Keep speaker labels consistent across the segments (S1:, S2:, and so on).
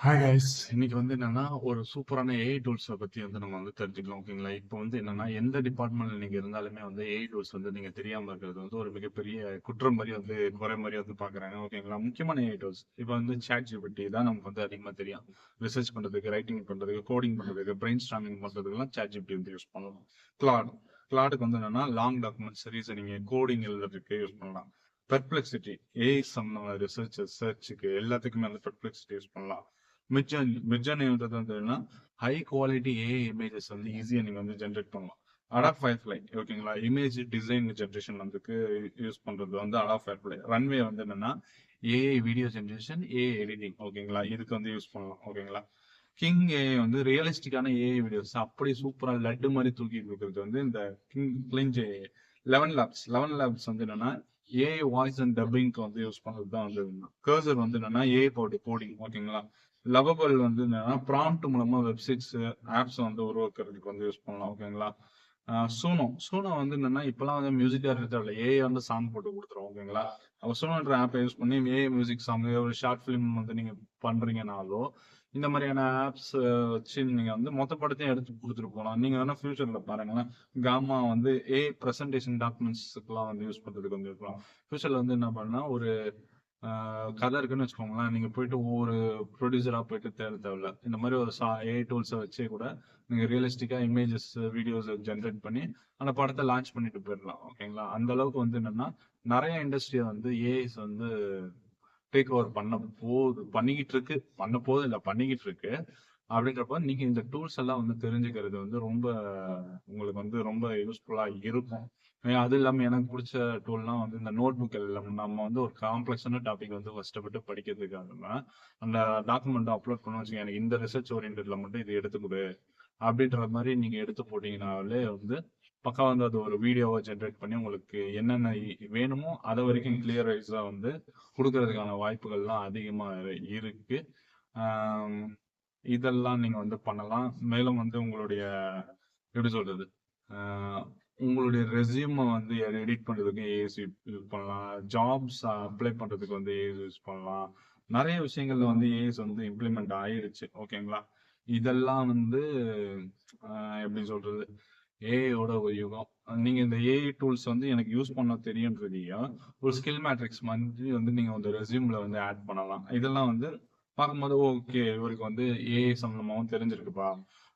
S1: Hi guys. இன்னைக்கு வந்து என்னன்னா, ஒரு சூப்பரான ஏஐ டூல்ஸ பத்தி வந்து நம்ம வந்து தெரிஞ்சுக்கலாம். ஓகேங்களா? இப்போ வந்து என்னன்னா, எந்த டிபார்ட்மெண்ட்ல நீங்க இருந்தாலுமே வந்து ஏஐ டூல்ஸ் வந்து நீங்க தெரியாம இருக்கிறது வந்து ஒரு மிகப்பெரிய குற்றம் மாரி வந்து குறை மாரி வந்து பார்க்குறாங்க. ஓகேங்களா? முக்கியமான ஏஐ டூல்ஸ். இப்போ வந்து ChatGPT தான் நமக்கு வந்து அதிகமா தெரியும். ரிசர்ச் பண்றதுக்கு, ரைட்டிங் பண்றதுக்கு, கோடிங் பண்றதுக்கு, பிரெயின் ஸ்டார்மிங் பண்றதுக்குலாம் ChatGPT வந்து யூஸ் பண்ணலாம். கிளாட். கிளாடுக்கு வந்து என்னன்னா, லாங் டாக்குமெண்ட்ஸ், ரீசனிங், கோடிங் எழுதுறதுக்கு யூஸ் பண்ணலாம். பெர்ப்ளெக்ஸிட்டி ஏஐ சம்மந்தமான சர்ச்சுக்கு எல்லாத்துக்குமே வந்து பெர்ப்ளெக்ஸிட்டி யூஸ் பண்ணலாம். மிட்ஜர்னின்றது வந்து என்னன்னா ஹை குவாலிட்டி ஏஐ இமேஜஸ் வந்து ஈஸியா நீங்க வந்து ஜென்ரேட் பண்ணலாம். அடாப் ஃபயர்ஃப்ளை ஓகேங்களா, இமேஜ் டிசைன் ஜென்ரேஷன் வந்துக்கு யூஸ் பண்றது வந்து அடாப் ஃபயர்ஃப்ளை. ரன்வே வந்து என்னன்னா AI video generation, AI editing. ஓகேங்களா, இதுக்கு வந்து யூஸ் பண்ணலாம். ஓகேங்களா, கிங் ஏஐ வந்து ரியலிஸ்டிக்கான ஏஐ வீடியோஸ் அப்படியே சூப்பரா லட்டு மாதிரி தூக்கி கொடுக்கறது வந்து இந்த கிளிஞ்ச் ஏஐ. லெவன் லேப்ஸ் வந்து என்னன்னா ஏஐ வாய்ஸ் அண்ட் டப்பிங்க்கு வந்து யூஸ் பண்றது தான் வந்து கர்சர் வந்து என்னன்னா ஏஐ போட்டு கோடிங். ஓகேங்களா, லவபிள் வந்து என்னன்னா ப்ராம்ப்ட் மூலமா வெப்சைட்ஸ், ஆப்ஸ் வந்து உருவாக்குறதுக்கு வந்து யூஸ் பண்ணலாம். ஓகேங்களா, சூனோ வந்து என்னன்னா இப்பெல்லாம் வந்து மியூசிக் டைரக்டர் ஏஐ வந்து சாங் போட்டு கொடுத்துரும். ஓகேங்களா, அப்போ சூனோன்ற ஆப்பை யூஸ் பண்ணி ஏஐ மியூசிக் சாங், ஒரு ஷார்ட் ஃபிலிம் வந்து நீங்க பண்றீங்கனாலோ இந்த மாதிரியான ஆப்ஸ் வச்சு நீங்க வந்து மொத்த படத்தையும் எடுத்து கொடுத்துட்டு போகலாம். நீங்க வேணா ஃபியூச்சர்ல பாருங்களேன், காமா வந்து ஏஐ பிரசன்டேஷன் டாக்குமெண்ட்ஸ்க்குலாம் வந்து யூஸ் பண்றதுக்கு வந்து இருக்கலாம். ஃபியூச்சர்ல வந்து என்ன பண்ணா, ஒரு கதை இருக்குன்னு வச்சுக்கோங்களேன், நீங்க போயிட்டு ஒவ்வொரு ப்ரொடியூசரா போயிட்டு தேட தேவையில்ல. இந்த மாதிரி ஒரு ஏஐ டூல்ஸை வச்சே கூட நீங்க ரியலிஸ்டிக்கா இமேஜஸ், வீடியோஸ் ஜென்ரேட் பண்ணி அந்த படத்தை லான்ச் பண்ணிட்டு போயிடலாம். ஓகேங்களா, அந்த அளவுக்கு வந்து என்னன்னா நிறைய இண்டஸ்ட்ரியை வந்து ஏஐஸ் வந்து டேக் ஓவர் பண்ணிக்கிட்டு இருக்கு. பண்ண போது இல்ல, பண்ணிக்கிட்டு இருக்கு. அப்படின்றப்ப நீங்க இந்த டூல்ஸ் எல்லாம் வந்து தெரிஞ்சுக்கிறது வந்து ரொம்ப உங்களுக்கு வந்து ரொம்ப யூஸ்ஃபுல்லா இருக்கும். அது இல்லாம எனக்கு பிடிச்ச டூல்லாம் வந்து இந்த நோட் புக் எல்லாம் நம்ம வந்து ஒரு காம்ப்ளெக்ஸான டாபிக் வந்து கஷ்டப்பட்டு படிக்கிறதுக்காக அந்த டாக்குமெண்ட் அப்லோட் பண்ண வச்சுங்க, எனக்கு இந்த ரிசர்ச் ஓரியன்டட்ல மட்டும் இது எடுத்து கொடு அப்படின்ற மாதிரி நீங்க எடுத்து போட்டீங்கனாலே வந்து பக்கம் வந்து அது ஒரு வீடியோவை ஜென்ரேட் பண்ணி உங்களுக்கு என்னென்ன வேணுமோ அதை வரைக்கும் கிளியரைஸா வந்து கொடுக்கறதுக்கான வாய்ப்புகள்லாம் அதிகமா இருக்கு. ஆம், இதெல்லாம் நீங்க வந்து பண்ணலாம். மேலும் வந்து உங்களுடைய எப்படி சொல்றது, ஆஹ் உங்களுடைய ரெஸ்யூமை வந்து எடிட் பண்றதுக்கு ஏஐஸ் யூஸ் பண்ணலாம். ஜாப்ஸ் அப்ளை பண்றதுக்கு வந்து ஏஐஸ் யூஸ் பண்ணலாம். நிறைய விஷயங்கள்ல வந்து ஏஐஸ் வந்து இம்ப்ளிமெண்ட் ஆயிடுச்சு. ஓகேங்களா, இதெல்லாம் வந்து எப்படி சொல்றது, ஏஐயோட ஒரு யுகம். நீங்க இந்த ஏஐ டூல்ஸ் வந்து எனக்கு யூஸ் பண்ண தெரியுன்றதையும் ஒரு ஸ்கில் மேட்ரிக்ஸ் மாதிரி வந்து நீங்க வந்து ரெஸ்யூம்ல வந்து ஆட் பண்ணலாம். இதெல்லாம் வந்து பார்க்கும்போது ஓகே, இவருக்கு வந்து ஏஐ சம்பந்தமாவும் தெரிஞ்சிருக்குப்பா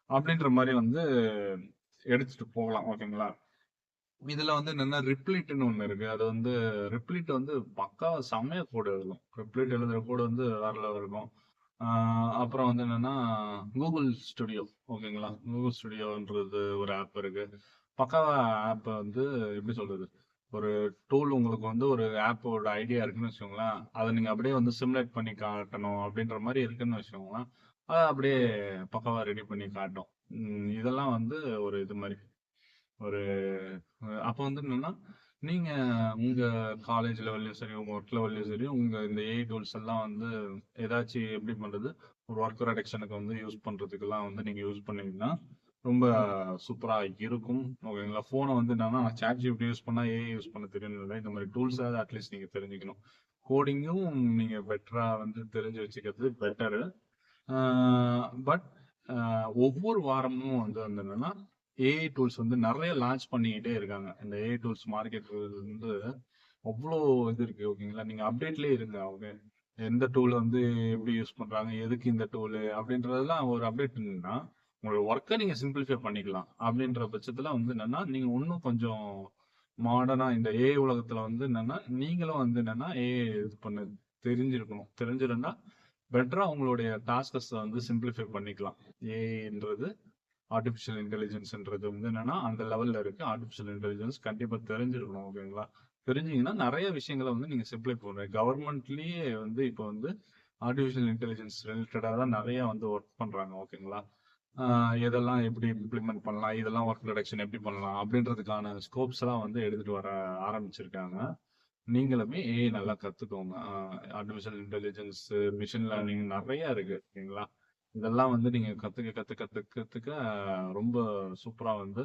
S1: அப்படின்ற மாதிரி வந்து எடுத்துட்டு போகலாம். ஓகேங்களா, இதுல வந்து என்னன்னா ரிப்ளிட்னு ஒண்ணு இருக்கு. அது வந்து ரிப்ளிட் வந்து பக்கா செம்மையா கோடு எழுதும். ரிப்ளிட் எழுதுற கோடு வந்து வேற லெவல் இருக்கும். அப்புறம் வந்து என்னன்னா கூகுள் ஸ்டுடியோ. ஓகேங்களா, கூகுள் ஸ்டுடியோன்றது ஒரு ஆப் இருக்கு. பக்காவா ஆப் வந்து எப்படி சொல்றது, ஒரு டூல் உங்களுக்கு வந்து ஒரு ஆப்போட ஐடியா இருக்குன்னு வச்சுக்கோங்களேன், அதை நீங்க அப்படியே வந்து சிமுலேட் பண்ணி காட்டணும் அப்படின்ற மாதிரி இருக்குன்னு வச்சுக்கோங்களேன், அதை அப்படியே பக்காவா ரெடி பண்ணி காட்டும். இதெல்லாம் வந்து ஒரு இது மாதிரி ஒரு அப்போ வந்து என்னன்னா நீங்க உங்க காலேஜ் லெவல்லயும் சரி, உங்க ஒர்க் லெவல்லயும் சரி, உங்க இந்த ஏஐ டூல்ஸ் எல்லாம் வந்து ஏதாச்சும் எப்படி பண்றது, ஒரு ஒர்க் ரிடக்ஷனுக்கு வந்து யூஸ் பண்றதுக்கெல்லாம் வந்து நீங்க யூஸ் பண்ணீங்கன்னா ரொம்ப சூப்பரா இருக்கும். ஓகேங்களா, போனை வந்து என்னன்னா சாட் ஜிபிடி யூஸ் பண்ணா ஏஐ யூஸ் பண்ண தெரியணும் இல்லை, இந்த மாதிரி டூல்ஸ் அட்லீஸ்ட் நீங்க தெரிஞ்சுக்கணும். கோடிங்கும் நீங்க பெட்டரா வந்து தெரிஞ்சு வச்சுக்கிறது பெட்டரு. பட் ஒவ்வொரு வாரமும் வந்து என்னன்னா ஏஐ டூல்ஸ் வந்து நிறைய லான்ச் பண்ணிக்கிட்டே இருக்காங்க. இந்த ஏஐ டூல்ஸ் மார்க்கெட் வந்து அவ்வளோ இது இருக்கு. ஓகேங்களா, நீங்க அப்டேட்லயே இருங்க. அவங்க எந்த டூல் வந்து எப்படி யூஸ் பண்றாங்க, எதுக்கு இந்த டூல் அப்படின்றதெல்லாம் ஒரு அப்டேட் இருந்ததுன்னா உங்களோட ஒர்க்கை நீங்க சிம்பிளிஃபை பண்ணிக்கலாம். அப்படின்ற பட்சத்துல வந்து என்னன்னா நீங்க இன்னும் கொஞ்சம் மாடர்னா இந்த ஏஐ உலகத்துல வந்து என்னன்னா நீங்களும் வந்து என்னன்னா ஏஐ இது பண்ண தெரிஞ்சிருந்தா பெட்டரா உங்களுடைய டாஸ்கஸ் வந்து சிம்பிளிஃபை பண்ணிக்கலாம். ஏஐன்றது ஆர்டிஃபிஷியல் இன்டெலிஜென்ஸ்ன்றது வந்து என்னன்னா அந்த லெவல்ல இருக்கு. ஆர்டிஃபிஷியல் இன்டெலிஜென்ஸ் கண்டிப்பா தெரிஞ்சிருக்கணும். ஓகேங்களா, தெரிஞ்சீங்கன்னா நிறைய விஷயங்களை வந்து நீங்க சிம்பிளை பண்ணுங்க. கவர்மெண்ட்லயே வந்து இப்போ வந்து ஆர்டிஃபிஷியல் இன்டெலிஜென்ஸ் ரிலேட்டடா தான் நிறைய வந்து ஒர்க் பண்றாங்க. ஓகேங்களா, எதெல்லாம் எப்படி இம்ப்ளிமெண்ட் பண்ணலாம், இதெல்லாம் ஒர்க் ரிடக்ஷன் எப்படி பண்ணலாம் அப்படின்றதுக்கான ஸ்கோப்ஸ் எல்லாம் வந்து எடுத்துட்டு வர ஆரம்பிச்சிருக்காங்க. நீங்களுமே ஏஐ நல்லா கத்துக்கோங்க. ஆர்டிஃபிஷியல் இன்டெலிஜென்ஸ், மிஷின் லேர்னிங் நிறைய இருக்கு. ஓகேங்களா, இதெல்லாம் வந்து நீங்க கத்துக்க ரொம்ப சூப்பரா வந்து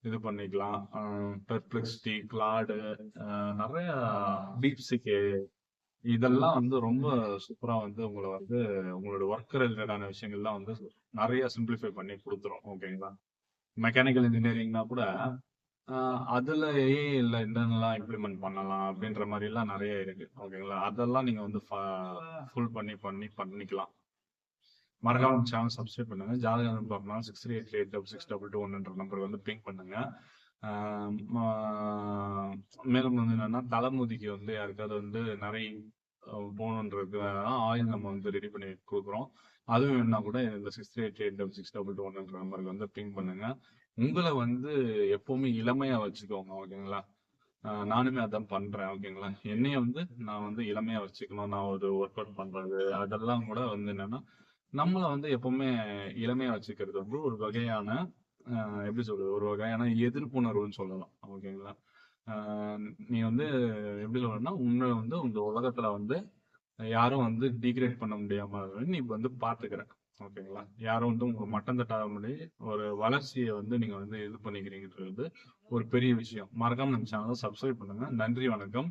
S1: இது பண்ணிக்கலாம். பெர்ப்ளெக்சிட்டி, கிளாடு, நிறைய டீப்சிக், இதெல்லாம் வந்து ரொம்ப சூப்பரா வந்து உங்கள வந்து உங்களோட ஒர்க் ரிலேட்டடான விஷயங்கள்லாம் வந்து நெறைய சிம்ப்ளிஃபை பண்ணி குடுத்துரும். ஓகேங்களா? மெக்கானிக்கல் இன்ஜினியரிங்னா கூட அதுல ஏஐல என்னென்னலாம் இம்ப்ளிமெண்ட் பண்ணலாம் அப்படின்ற மாரிலாம் நெறைய இருக்கு. ஓகேங்களா? அதெல்லாம் நீங்க வந்து ஃபுல் பண்ணிக்கலாம். மறக்காம நம்ம சேனல் சப்ஸ்கிரைப் பண்ணுங்க. ஜாதகம் பார்க்கணும்னா 6383862221 நம்பருக்கு வந்து பிங் பண்ணுங்க. ஆ ம மேலும் வந்து என்னன்னா, தலைமுடிக்கு வந்து யாருக்காவது வந்து நரை போகணுன்றதுக்கு ஆயில் நம்ம வந்து ரெடி பண்ணி குடுக்குறோம். அதுவும் வேணும்னா கூட இந்த 6383862221 நம்பருக்கு வந்து பிங் பண்ணுங்க. உங்கள வந்து எப்பவுமே இளமையா வச்சுக்கோங்க. ஓகேங்களா? நானுமே அதான் பண்றேன். ஓகேங்களா? என்னைய வந்து நான் வந்து இளமையா வச்சுக்கணும். நான் ஒரு ஒர்க் அவுட் பண்றது, அதெல்லாம் கூட வந்து என்னன்னா, நம்மள வந்து எப்பவுமே இளமையா வச்சுக்கிறது வந்து ஒரு வகையான எப்படி சொல்றது? ஒரு வகையான எதிர்ப்புணர்வுன்னு சொல்லலாம். ஓகேங்களா? அ நீ வந்து எப்படி சொல்றேன்னா, உன்ன வந்து இந்த உலகத்துல வந்து யாரும் வந்து டிகிரேட் பண்ண முடியாம நீ வந்து பார்த்துக்கிற. ஓகேங்களா? யாரும் வந்து உங்க மட்டம் தட்டாத முடி ஒரு வளர்ச்சிய வந்து நீங்க வந்து இது பண்ணிக்கிறீங்கன்றது ஒரு பெரிய விஷயம். மறக்காம நம்ம சேனல சப்ஸ்கிரைப் பண்ணுங்க. நன்றி, வணக்கம்.